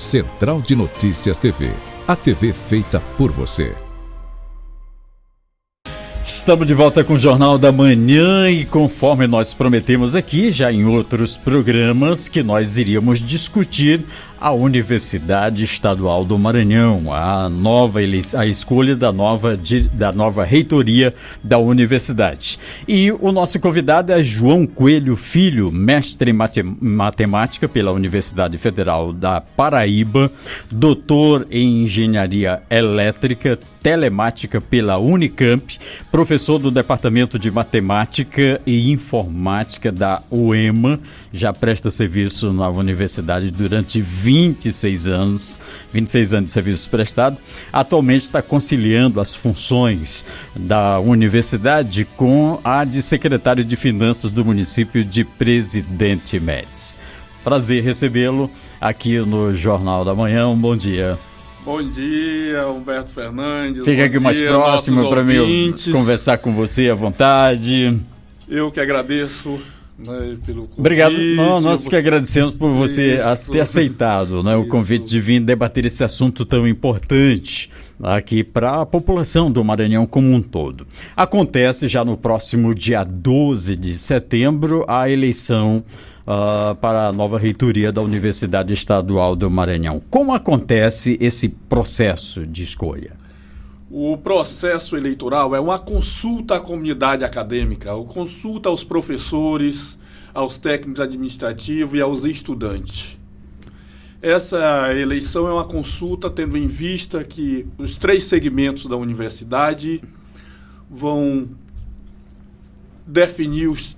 Central de Notícias TV. A TV feita por você. Estamos de volta com o Jornal da Manhã e conforme nós prometemos aqui, já em outros programas, que nós iríamos discutir a Universidade Estadual do Maranhão, a escolha da nova reitoria da universidade. E o nosso convidado é João Coelho Filho, mestre em matemática pela Universidade Federal da Paraíba, doutor em engenharia elétrica, telemática pela Unicamp, professor do Departamento de Matemática e Informática da UEMA, já presta serviço na universidade durante 26 anos de serviços prestados. Atualmente está conciliando as funções da universidade com a de secretário de Finanças do município de Presidente Médici. Prazer recebê-lo aqui no Jornal da Manhã. Um bom dia. Bom dia, Humberto Fernandes. Fica aqui mais próximo para mim conversar com você à vontade. Eu que agradeço, né, pelo convite. Obrigado. Nós que agradecemos por você ter aceitado, né, o convite de vir debater esse assunto tão importante aqui para a população do Maranhão como um todo. Acontece já no próximo dia 12 de setembro a eleição para a nova reitoria da Universidade Estadual do Maranhão. Como acontece esse processo de escolha? O processo eleitoral é uma consulta à comunidade acadêmica, uma consulta aos professores, aos técnicos administrativos e aos estudantes. Essa eleição é uma consulta tendo em vista que os 3 segmentos da universidade vão definir os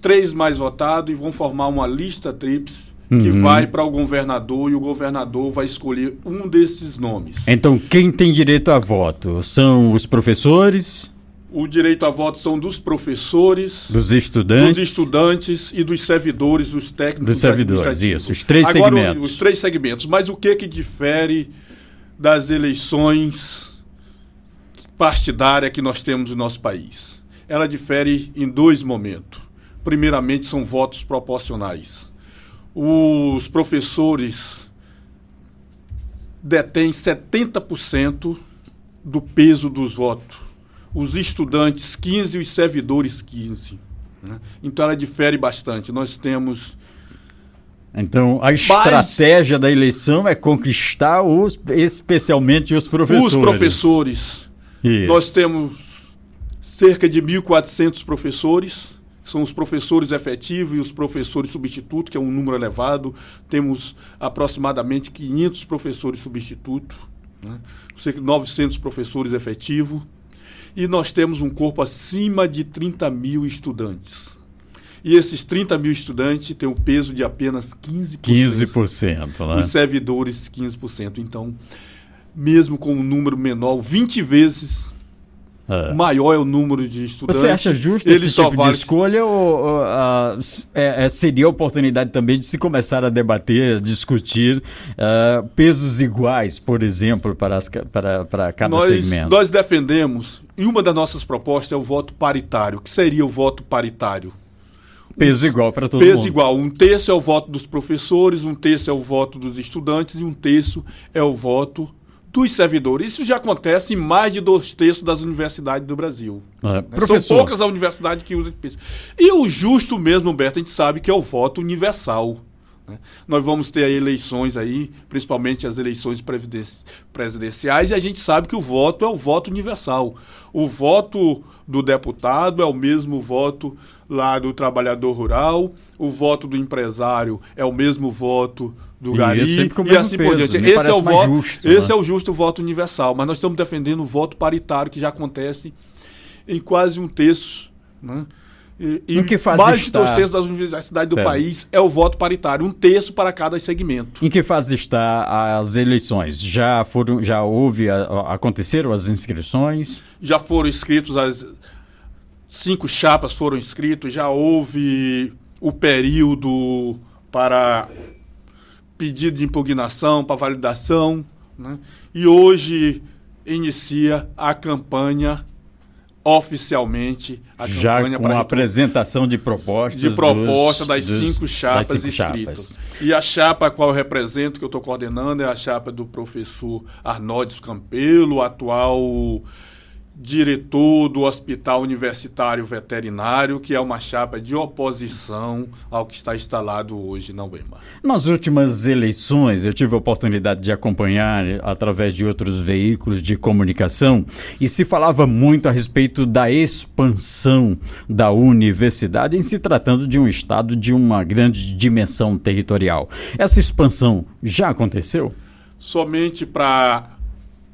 3 mais votados e vão formar uma lista tríplice que vai para o governador e o governador vai escolher um desses nomes. Então, quem tem direito a voto? São os professores? O direito a voto são dos professores, dos estudantes e dos servidores, dos técnicos dos servidores, isso, os 3 segmentos. Agora, os 3 segmentos. Mas o que difere das eleições partidárias que nós temos no nosso país? Ela difere em 2 momentos. Primeiramente, são votos proporcionais. Os professores detêm 70% do peso dos votos. Os estudantes, 15%, e os servidores, 15%. Né? Então, ela difere bastante. Nós temos... Então, a estratégia da eleição é conquistar especialmente os professores. Os professores. Isso. Nós temos cerca de 1.400 professores. São os professores efetivos e os professores substitutos, que é um número elevado. Temos aproximadamente 500 professores substitutos, né? Cerca de 900 professores efetivos. E nós temos um corpo acima de 30 mil estudantes. E esses 30 mil estudantes têm o peso de apenas 15%. 15%, né? Os servidores, 15%. Então, mesmo com um número menor, 20 vezes... maior é o número de estudantes. Você acha justo esse tipo de escolha ou seria a oportunidade também de se começar a debater, discutir pesos iguais, por exemplo, para cada segmento? Nós defendemos, e uma das nossas propostas é o voto paritário. O que seria o voto paritário? Peso igual para todo mundo. Peso igual. 1/3 é o voto dos professores, 1/3 é o voto dos estudantes e 1/3 é o voto dos servidores. Isso já acontece em mais de 2/3 das universidades do Brasil. São poucas as universidades que usam peso. E o justo mesmo, Humberto, a gente sabe que é o voto universal. Né? Nós vamos ter aí eleições aí, principalmente as eleições presidenciais, e a gente sabe que o voto é o voto universal. O voto do deputado é o mesmo voto lá do trabalhador rural, o voto do empresário é o mesmo voto do gari, e assim por diante. Esse é o voto justo, esse é o justo voto universal, mas nós estamos defendendo o voto paritário, que já acontece em quase 1/3, né? E que fase mais de está? 2/3 das universidades do país é o voto paritário, 1/3 para cada segmento. Em que fase está as eleições? Aconteceram as inscrições? Já foram inscritos, as 5 chapas foram inscritos, já houve o período para pedido de impugnação, para validação, né? E hoje inicia a campanha oficialmente a já campanha com a apresentação de propostas das 5 chapas inscritas. E a chapa a qual eu represento, que eu estou coordenando, é a chapa do professor Arnoldes Campelo, atual diretor do Hospital Universitário Veterinário, que é uma chapa de oposição ao que está instalado hoje na UEMA. Nas últimas eleições, eu tive a oportunidade de acompanhar através de outros veículos de comunicação e se falava muito a respeito da expansão da universidade em se tratando de um estado de uma grande dimensão territorial. Essa expansão já aconteceu? Somente para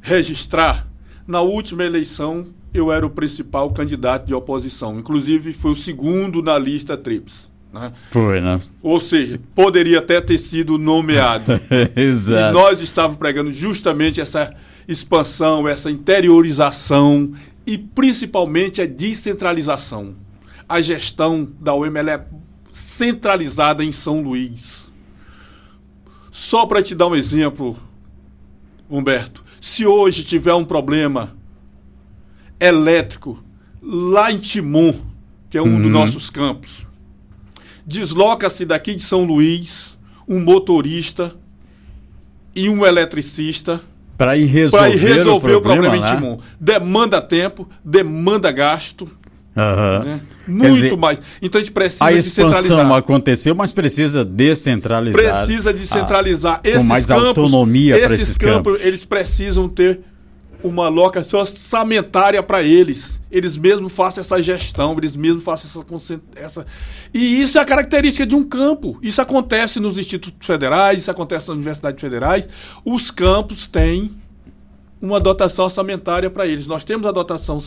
registrar, na última eleição, eu era o principal candidato de oposição. Inclusive, fui o segundo na lista tríplice. Né? Foi, né? Ou seja, poderia até ter sido nomeado. Exato. E nós estávamos pregando justamente essa expansão, essa interiorização e, principalmente, a descentralização. A gestão da UEMA ela é centralizada em São Luís. Só para te dar um exemplo, Humberto, se hoje tiver um problema elétrico lá em Timon, que é um dos nossos campos, desloca-se daqui de São Luís um motorista e um eletricista para ir resolver o problema em Timon. Demanda tempo, demanda gasto. Né? Muito mais. Então a gente precisa descentralizar. A expansão aconteceu, mas precisa descentralizar. Precisa descentralizar. Com mais autonomia para esses campos. Eles precisam ter uma alocação orçamentária para eles. Eles mesmos façam essa gestão, eles mesmos façam essa... E isso é a característica de um campo. Isso acontece nos institutos federais, isso acontece nas universidades federais. Os campos têm uma dotação orçamentária para eles. Nós temos a dotação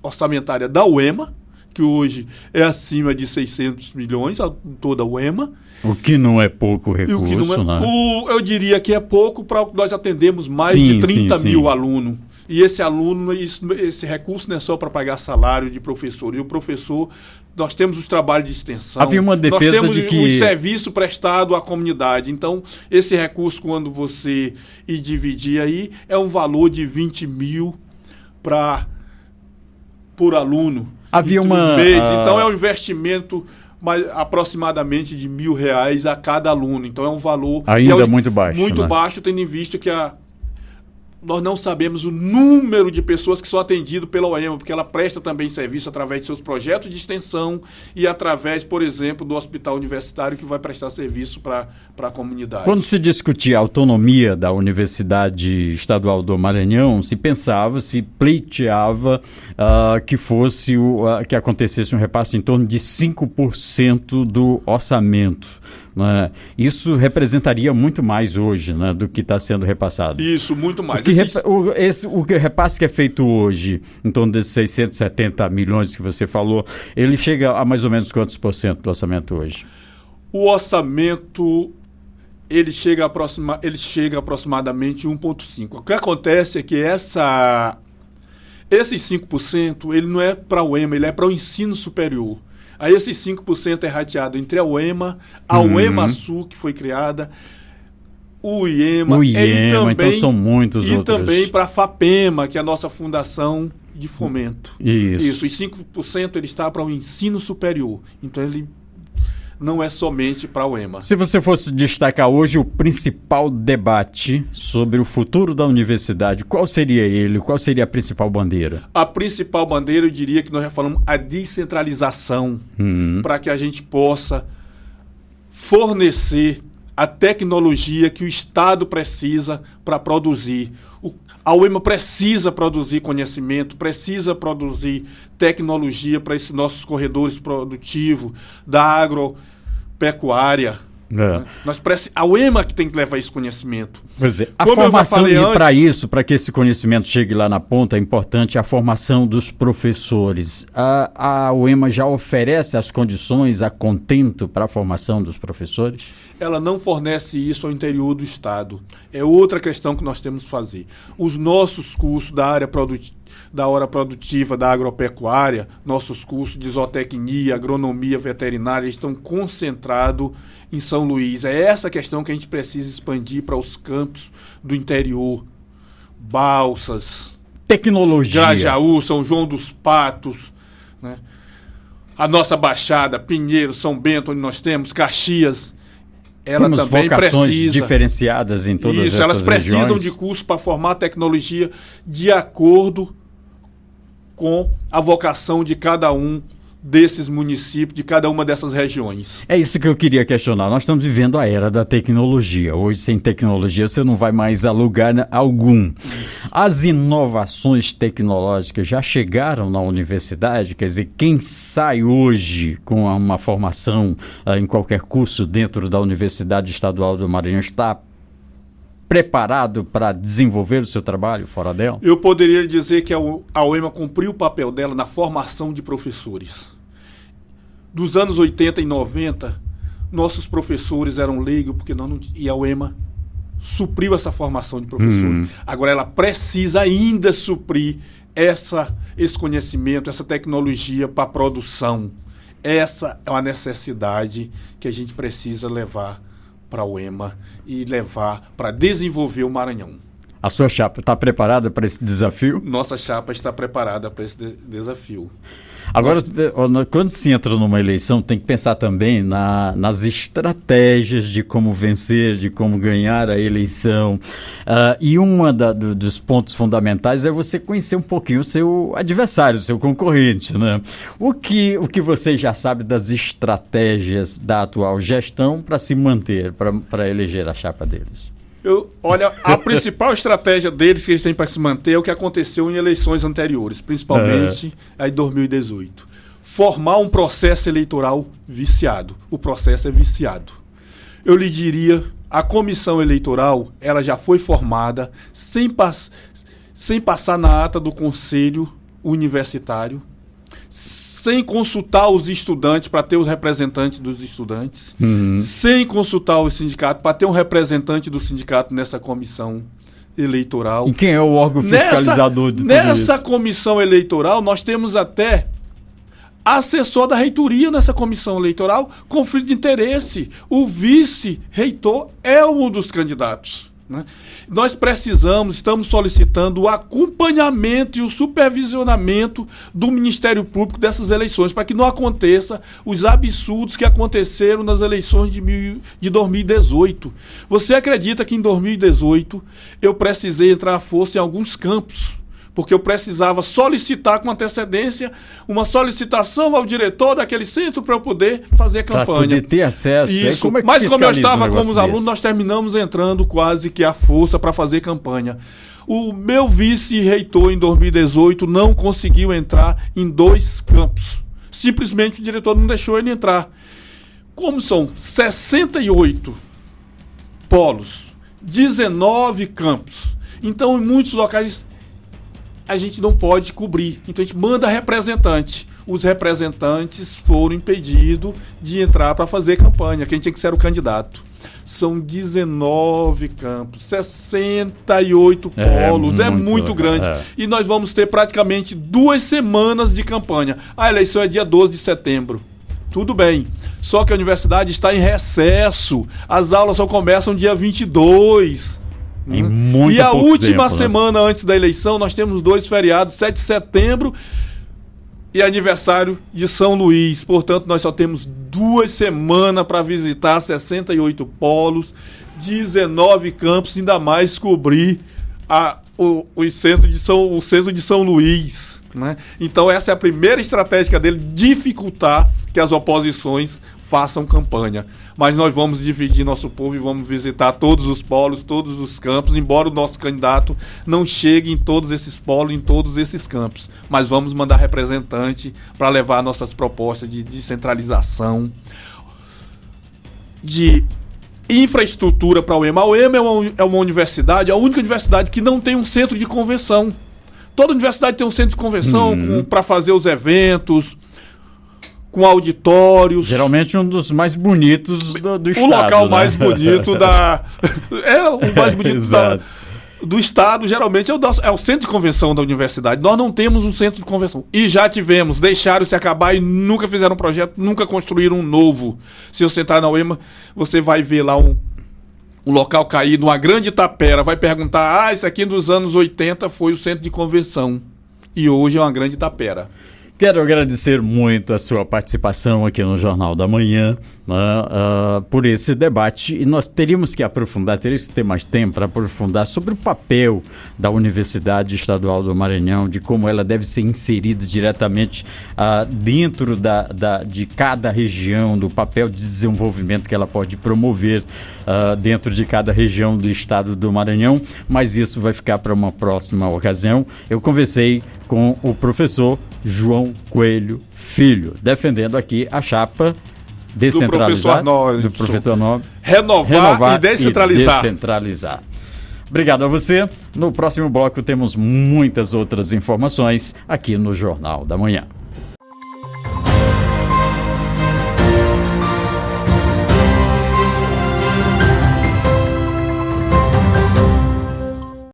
orçamentária da UEMA, que hoje é acima de 600 milhões, toda a UEMA. O que não é pouco recurso, né? Eu diria que é pouco para nós atendemos mais de 30 mil alunos. E esse aluno, esse recurso não é só para pagar salário de professor. E o professor, nós temos os trabalhos de extensão. Havia uma defesa nós temos de que... o serviço prestado à comunidade. Então, esse recurso, quando você dividir aí, é um valor de 20 mil por aluno. Havia uma... mês. Então, é um investimento aproximadamente de R$1.000 a cada aluno. Então, é um valor... ainda muito baixo. Muito baixo, tendo em vista que nós não sabemos o número de pessoas que são atendidas pela UEMA, porque ela presta também serviço através de seus projetos de extensão e através, por exemplo, do hospital universitário que vai prestar serviço para a comunidade. Quando se discutia a autonomia da Universidade Estadual do Maranhão, se pensava, se pleiteava que acontecesse um repasse em torno de 5% do orçamento. Né? Isso representaria muito mais hoje, né, do que está sendo repassado. Isso, muito mais. O repasse que é feito hoje, em torno desses 670 milhões que você falou, ele chega a mais ou menos quantos por cento do orçamento hoje? O orçamento, ele chega aproximadamente 1,5%. O que acontece é que esses 5%, ele não é para o UEMA, ele é para o ensino superior. Aí esses 5% é rateado entre a UEMA, a UEMA-Sul, que foi criada, o IEMA, e também, então são muitos outros. E também para a FAPEMA, que é a nossa fundação de fomento. Isso. E 5% ele está para o ensino superior. Então ele não é somente para a UEMA. Se você fosse destacar hoje o principal debate sobre o futuro da universidade, qual seria ele? Qual seria a principal bandeira? A principal bandeira, eu diria que nós já falamos a descentralização, para que a gente possa fornecer a tecnologia que o Estado precisa para produzir. A UEMA precisa produzir conhecimento, precisa produzir tecnologia para esses nossos corredores produtivos da agropecuária. A UEMA que tem que levar esse conhecimento. Pois é, a formação, e para isso, para que esse conhecimento chegue lá na ponta, é importante a formação dos professores. A UEMA já oferece as condições a contento para a formação dos professores? Ela não fornece isso ao interior do Estado. É outra questão que nós temos que fazer. Os nossos cursos da área produtiva da agropecuária, nossos cursos de zootecnia, agronomia veterinária, estão concentrados em São Luís. É essa questão que a gente precisa expandir para os campos do interior. Balsas, Tecnologia. Grajaú, São João dos Patos, né? A nossa Baixada, Pinheiro, São Bento, onde nós temos, Caxias, ela temos também vocações precisa. Diferenciadas em todas essas regiões. Elas precisam de curso para formar tecnologia de acordo com a vocação de cada um desses municípios, de cada uma dessas regiões. É isso que eu queria questionar. Nós estamos vivendo a era da tecnologia. Hoje, sem tecnologia, você não vai mais a lugar algum. As inovações tecnológicas já chegaram na universidade? Quer dizer, quem sai hoje com uma formação em qualquer curso dentro da Universidade Estadual do Maranhão está preparado para desenvolver o seu trabalho fora dela? Eu poderia dizer que a UEMA cumpriu o papel dela na formação de professores. Dos anos 80 e 90, nossos professores eram leigos, e a UEMA supriu essa formação de professores. Agora ela precisa ainda suprir esse conhecimento, essa tecnologia para a produção. Essa é uma necessidade que a gente precisa levar para a UEMA e levar para desenvolver o Maranhão. A sua chapa está preparada para esse desafio? Nossa chapa está preparada para esse desafio. Agora, quando se entra numa eleição, tem que pensar também nas estratégias de como vencer, de como ganhar a eleição. E dos pontos fundamentais é você conhecer um pouquinho o seu adversário, o seu concorrente, né? O que você já sabe das estratégias da atual gestão para se manter, para eleger a chapa deles? Olha, a principal estratégia deles que eles têm para se manter é o que aconteceu em eleições anteriores, principalmente em 2018. Formar um processo eleitoral viciado. O processo é viciado. Eu lhe diria, a comissão eleitoral, ela já foi formada sem passar na ata do conselho universitário, sem consultar os estudantes para ter os representantes dos estudantes, sem consultar o sindicato para ter um representante do sindicato nessa comissão eleitoral. E quem é o órgão fiscalizador de tudo isso? Nessa comissão eleitoral, nós temos até assessor da reitoria nessa comissão eleitoral, conflito de interesse. O vice-reitor é um dos candidatos, né? Nós estamos solicitando o acompanhamento e o supervisionamento do Ministério Público dessas eleições, para que não aconteça os absurdos que aconteceram nas eleições de 2018. Você acredita que em 2018 eu precisei entrar à força em alguns campos? Porque eu precisava solicitar com antecedência uma solicitação ao diretor daquele centro para eu poder fazer campanha. Para poder ter acesso. Isso. Como é que Mas como eu estava como os alunos, desse? nós terminamos entrando quase que à força para fazer campanha. O meu vice-reitor em 2018 não conseguiu entrar em 2 campos. Simplesmente o diretor não deixou ele entrar. Como são 68 polos, 19 campos, então em muitos locais a gente não pode cobrir. Então a gente manda representante. Os representantes foram impedidos de entrar para fazer campanha. Quem tinha que ser o candidato. São 19 campos, 68 polos, é muito grande. E nós vamos ter praticamente 2 semanas de campanha. A eleição é dia 12 de setembro. Tudo bem. Só que a universidade está em recesso. As aulas só começam dia 22. E a última semana antes da eleição, nós temos 2 feriados, 7 de setembro e aniversário de São Luís. Portanto, nós só temos 2 semanas para visitar 68 polos, 19 campos, ainda mais cobrir o centro de São Luís, né? Então, essa é a primeira estratégia dele, dificultar que as oposições façam campanha. Mas nós vamos dividir nosso povo e vamos visitar todos os polos, todos os campos, embora o nosso candidato não chegue em todos esses polos, em todos esses campos. Mas vamos mandar representante para levar nossas propostas de descentralização, de infraestrutura para a UEMA. A UEMA é uma universidade, a única universidade que não tem um centro de convenção. Toda universidade tem um centro de convenção para fazer os eventos, com auditórios. Geralmente um dos mais bonitos do estado. O local, né? mais bonito o mais bonito do estado, geralmente é o centro de convenção da universidade. Nós não temos um centro de convenção. E já tivemos, deixaram-se acabar e nunca fizeram um projeto, nunca construíram um novo. Se você entrar na UEMA, você vai ver lá um local caído, uma grande tapera, vai perguntar, isso aqui nos anos 80 foi o centro de convenção e hoje é uma grande tapera. Quero agradecer muito a sua participação aqui no Jornal da Manhã, por esse debate, e nós teríamos que ter mais tempo para aprofundar sobre o papel da Universidade Estadual do Maranhão, de como ela deve ser inserida diretamente dentro de cada região, do papel de desenvolvimento que ela pode promover dentro de cada região do estado do Maranhão, mas isso vai ficar para uma próxima ocasião. Eu conversei com o professor João Coelho Filho, defendendo aqui a chapa descentralizar, do professor Arnoldo, renovar e descentralizar. Obrigado a você. No próximo bloco temos muitas outras informações aqui no Jornal da Manhã.